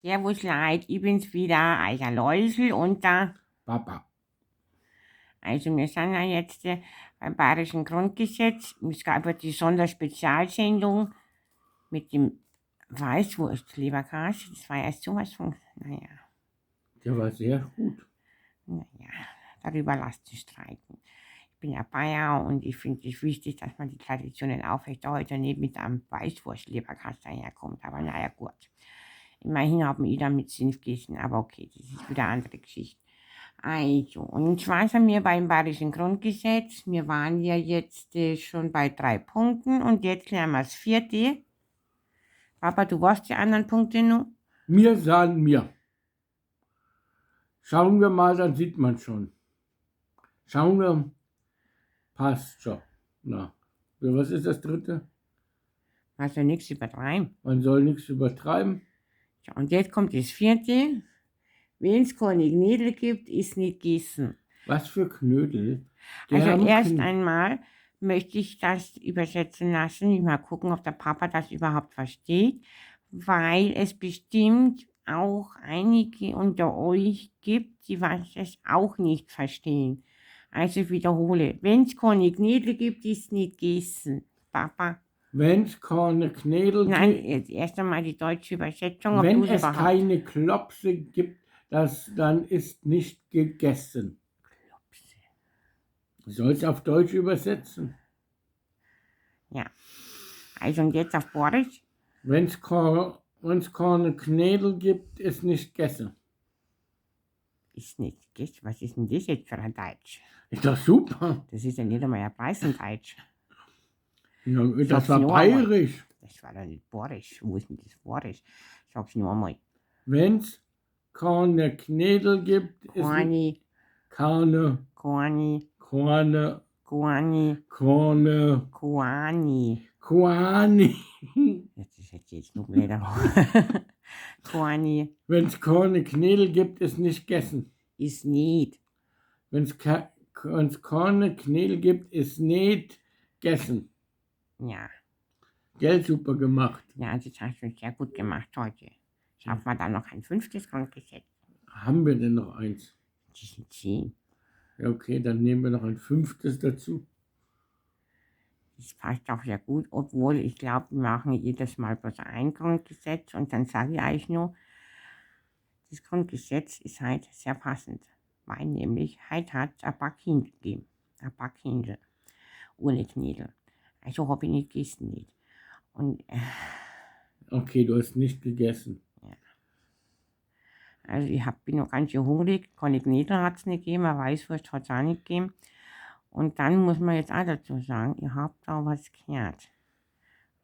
Servus Leid, ich bin's wieder, Eicher Läusel und da. Papa. Also wir sind ja jetzt beim Bayerischen Grundgesetz. Es gab ja die Sonderspezialsendung mit dem Weißwurst-Leberkäse. Das war erst sowas von, Der war sehr gut. darüber lasst sich streiten. Ich bin ja Bayer und ich finde es wichtig, dass man die Traditionen aufrechterhält und nicht mit einem Weißwurst-Leberkäse daherkommt. Aber naja, gut. Immerhin haben wir damit Senf gegessen, aber okay, das ist wieder eine andere Geschichte. Also, und zwar sind wir beim Bayerischen Grundgesetz. Wir waren ja jetzt schon bei 3 Punkten und jetzt lernen wir das 4. Papa, du warst die anderen Punkte noch? Mir sahen mir. Schauen wir mal, dann sieht man schon. Schauen wir. Passt schon. Na, was ist das 3.? Also nichts übertreiben. Man soll nichts übertreiben. Ja, und jetzt kommt das 4. Wenn es keine Knödel gibt, ist nicht gegessen. Was für Knödel? Also erst einmal möchte ich das übersetzen lassen. Ich mal gucken, ob der Papa das überhaupt versteht, weil es bestimmt auch einige unter euch gibt, die es auch nicht verstehen. Also ich wiederhole, wenn es keine Knödel gibt, ist nicht gegessen. Papa? Wenn es keine Knödel gibt. Nein, jetzt erst einmal die deutsche Übersetzung. Wenn es keine Klopse gibt, dann ist nicht gegessen. Du sollst auf Deutsch übersetzen. Ja. Also und jetzt auf Borisch? Wenn es keine Knödel gibt, ist nicht gegessen. Ist nicht gegessen? Was ist denn das jetzt für ein Deutsch? Ist doch super. Das ist ja nicht einmal ein Preisendeutsch. Ja, das war bayerisch. Das war doch nicht Borisch. Wo ist denn das Borisch? Sag's nur einmal. Wenn es keine Knödel gibt, ist keine. Das ist jetzt noch blöder. Korni. Wenn es keine Knödel gibt, ist nicht gegessen. Ist nicht. Wenn es keine Knödel gibt, ist nicht gegessen. Ja. Gell, super gemacht. Ja, das hast du sehr gut gemacht heute. Schaffen wir dann noch ein 5. Grundgesetz? Haben wir denn noch eins? Das sind 10. Ja, okay, dann nehmen wir noch ein 5. dazu. Das passt auch sehr gut, obwohl ich glaube, wir machen jedes Mal bloß ein Grundgesetz und dann sage ich euch nur, das Grundgesetz ist halt sehr passend, weil nämlich heute hat es ein paar Kinder gegeben, ein paar Kinder, ohne Knödel. Also habe ich nicht gegessen, nicht. Und, okay, du hast nicht gegessen. Ja. Also ich bin noch ganz schön hungrig, keine Knödel hat es nicht gegeben, eine Weißwurst hat es auch nicht gegeben. Und dann muss man jetzt auch dazu sagen, ihr habt da was gehört.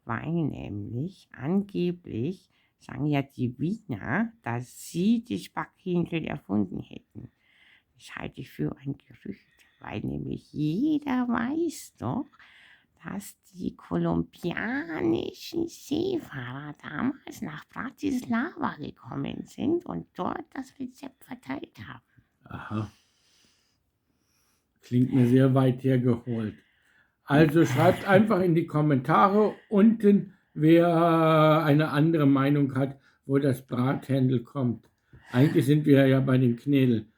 Weil nämlich angeblich sagen ja die Wiener, dass sie die Spackhändel erfunden hätten. Das halte ich für ein Gerücht, weil nämlich jeder weiß doch, dass die kolumbianischen Seefahrer damals nach Bratislava gekommen sind und dort das Rezept verteilt haben. Aha. Klingt mir sehr weit hergeholt. Also schreibt einfach in die Kommentare unten, wer eine andere Meinung hat, wo das Brathändel kommt. Eigentlich sind wir ja bei den Knödeln.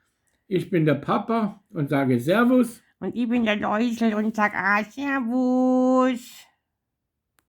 Ich bin der Papa und sage Servus. Und ich bin der Läusel und sage Servus.